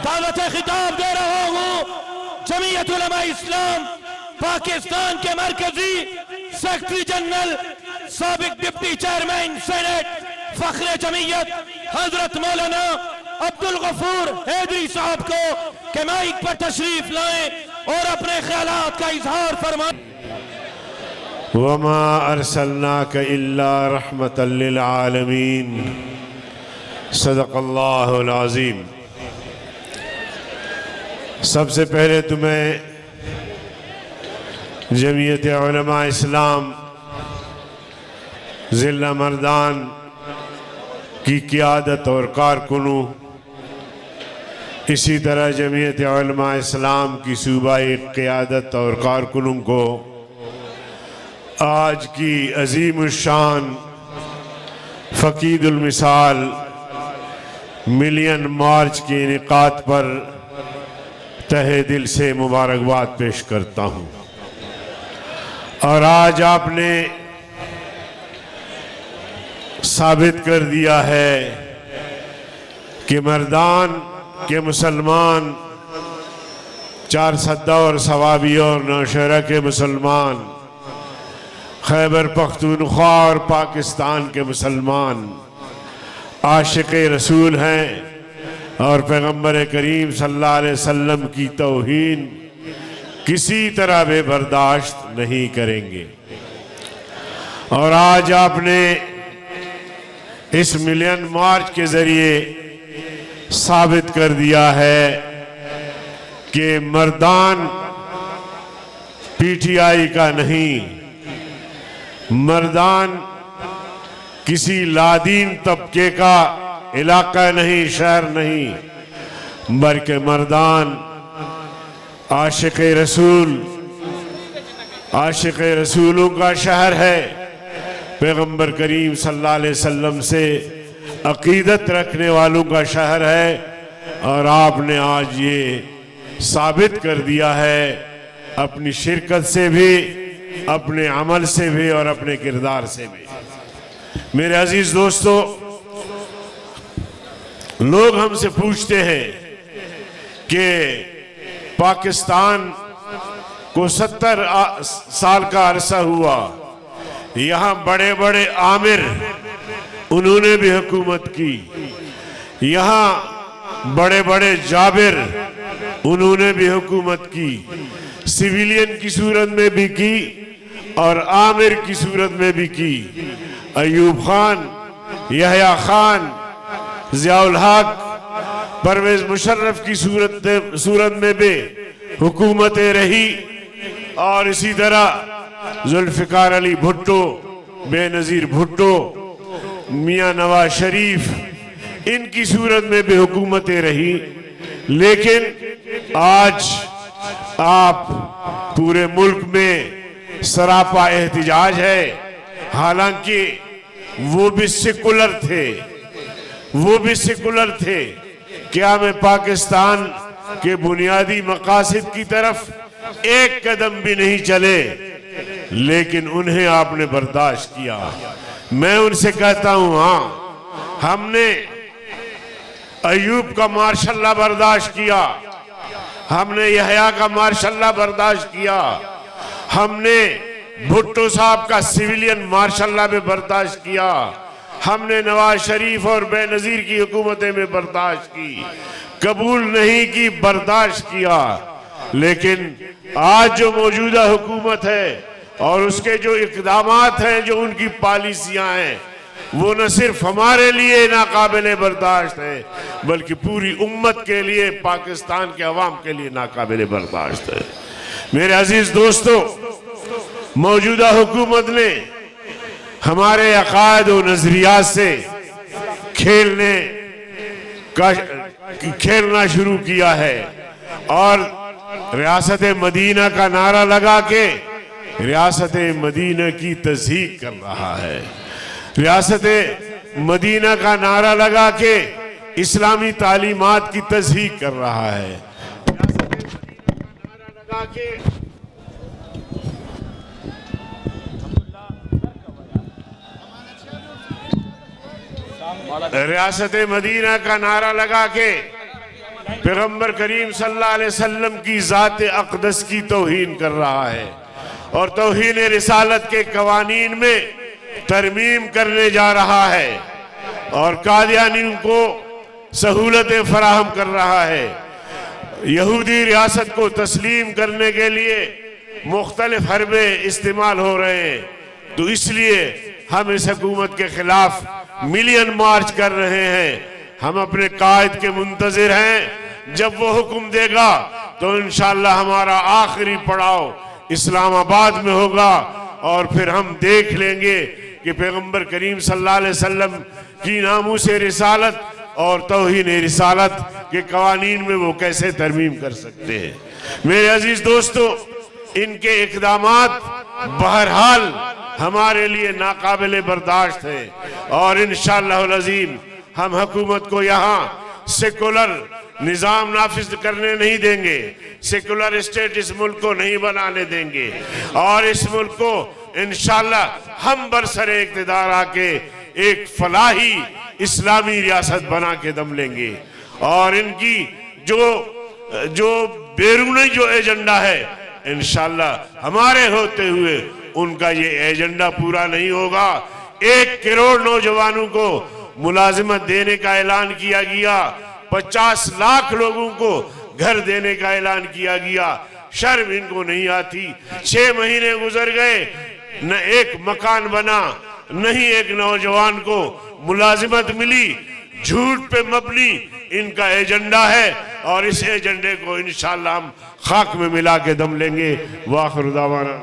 दावत खिताब दे रहा हूँ जमीयत उलमा इस्लाम पाकिस्तान के मरकजी सेक्रेटरी जनरल साबिक deputy chairman senate Fakhre Jamiat हजरत मौलाना अब्दुल गफूर हैदरी साहब को कि माइक पर तशरीफ लाएं और अपने ख्यालात का इजहार फरमाएं। वमा अरसलनाक इल्ला रहमतल लिल आलमीन। सदक़ल्लाहुल अज़ीम। सबसे पहले तो मैं जमीयत उलमा इस्लाम ज़िला मर्दान की क़ियादत और कारकुनों, इसी तरह जमीयत उलमा इस्लाम की सूबाई क़ियादत और कारकुनों को आज की अजीम शान फ़कीदुल मिसाल मिलियन मार्च के इनेकाद पर तहे दिल से मुबारकबाद पेश करता हूँ। और आज आपने साबित कर दिया है कि मर्दान के मुसलमान, चार सद्दा और सवाबी और नौशहरा के मुसलमान, खैबर पख्तूनख्वा और पाकिस्तान के मुसलमान आशिक़ रसूल हैं और पैगम्बर करीम सल्लल्लाहु अलैहि वसल्लम की तौहीन किसी तरह भी बर्दाश्त नहीं करेंगे। और आज आपने इस मिलियन मार्च के ज़रिए साबित कर दिया है कि मर्दान पीटीआई का नहीं, मर्दान किसी लादीन तबके का इलाका नहीं, शहर नहीं, बल्कि मर्दान आशिक़ रसूल, आशिक़ रसूलों का शहर है। पैगम्बर करीम सल्लल्लाहु अलैहि वसल्लम से अक़ीदत रखने वालों का शहर है। और आपने आज ये साबित कर दिया है अपनी शिरकत से भी, अपने अमल से भी और अपने किरदार से भी। मेरे अजीज दोस्तों, लोग हमसे पूछते हैं कि पाकिस्तान को 70 साल का अरसा हुआ, यहाँ बड़े बड़े आमिर उन्होंने भी हुकूमत की, यहाँ बड़े बड़े जाबिर उन्होंने भी हुकूमत की, सिविलियन की सूरत में भी की और आमिर की सूरत में भी की। अयूब खान, यहया खान, ज़ियाउल हक, परवेज मुशर्रफ की सूरत में भी हुकूमतें रही। और इसी तरह जुल्फ़िकार अली भुट्टो, बेनज़ीर भुट्टो, मियाँ नवाज शरीफ, इनकी सूरत में भी हुकूमतें रही। लेकिन आज आप पूरे मुल्क में सरापा एहतिजाज है। हालांकि वो भी सेकुलर थे, वो भी सेकुलर थे। क्या में पाकिस्तान के बुनियादी मकासद की तरफ एक कदम भी नहीं चले, लेकिन उन्हें आपने बर्दाश्त किया। मैं उनसे कहता हूं, हाँ, हमने अयूब का मार्शल्ला बर्दाश्त किया, हमने यहया का मार्शल्ला बर्दाश्त किया, हमने भुट्टो साहब का सिविलियन मार्शल्ला में बर्दाश्त किया, हमने नवाज शरीफ और बेनज़ीर की हुकूमतें में बर्दाश्त की, कबूल नहीं की, बर्दाश्त किया। लेकिन आज जो मौजूदा हुकूमत है और उसके जो इक़दामात हैं, जो उनकी पॉलिसियां हैं, वो न सिर्फ हमारे लिए नाकाबिले बर्दाश्त है, बल्कि पूरी उम्मत के लिए, पाकिस्तान के अवाम के लिए नाकाबिले बर्दाश्त है। मेरे अजीज दोस्तों, मौजूदा हुकूमत ने हमारे अकायद और नजरियात से खेलना शुरू किया है और रियासत मदीना का नारा लगा के रियासत मदीना की तज़हीक कर रहा है। रियासत मदीना का नारा लगा के इस्लामी तालीमात की तज़हीक कर रहा है। रियासत मदीना का नारा लगा के पैगंबर करीम सल्लल्लाहु अलैहि वसल्लम की ज़ात अक़दस की तौहीन कर रहा है और तौहीन रिसालत के कवानीन में तरमीम करने जा रहा है और कादियानियों को सहूलतें फराहम कर रहा है। यहूदी रियासत को तस्लीम करने के लिए मुख्तलिफ हरबे इस्तेमाल हो रहे हैं, तो इसलिए हम इस हुकूमत के खिलाफ मिलियन मार्च कर रहे हैं। हम अपने कायद के मुंतजिर हैं, जब वो हुक्म देगा तो इंशाअल्लाह हमारा आखिरी पड़ाव इस्लामाबाद में होगा और फिर हम देख लेंगे कि पैगंबर करीम सल्लल्लाहु अलैहि वसल्लम की नामूस रिसालत और तौहीन रिसालत के कवानीन में वो कैसे तरमीम कर सकते हैं। मेरे अजीज दोस्तों, इनके इक़दामात बहरहाल हमारे लिए नाकाबिले बर्दाश्त है और इंशाअल्लाह अज़ीम हम हुकूमत को यहाँ सेकुलर निज़ाम नाफिज करने नहीं देंगे, सेकुलर स्टेट इस मुल्क को नहीं बनाने देंगे और इस मुल्क को इंशाअल्लाह हम बरसरे इक़्तिदार आके एक फलाही इस्लामी रियासत बना के दम लेंगे। और इनकी जो बैरूनी जो एजेंडा है, इंशाअल्लाह हमारे होते हुए उनका ये एजेंडा पूरा नहीं होगा। 1 करोड़ नौजवानों को मुलाजिमत देने का ऐलान किया गया, 50 लाख लोगों को घर देने का ऐलान किया गया। शर्म इनको नहीं आती। 6 महीने गुजर गए, न एक मकान बना, नहीं एक नौजवान को मुलाजिमत मिली। झूठ पे मबनी इनका एजेंडा है और इस एजेंडे को इंशाअल्लाह हम खाक में मिला के दम लेंगे। वाखिर दावाना।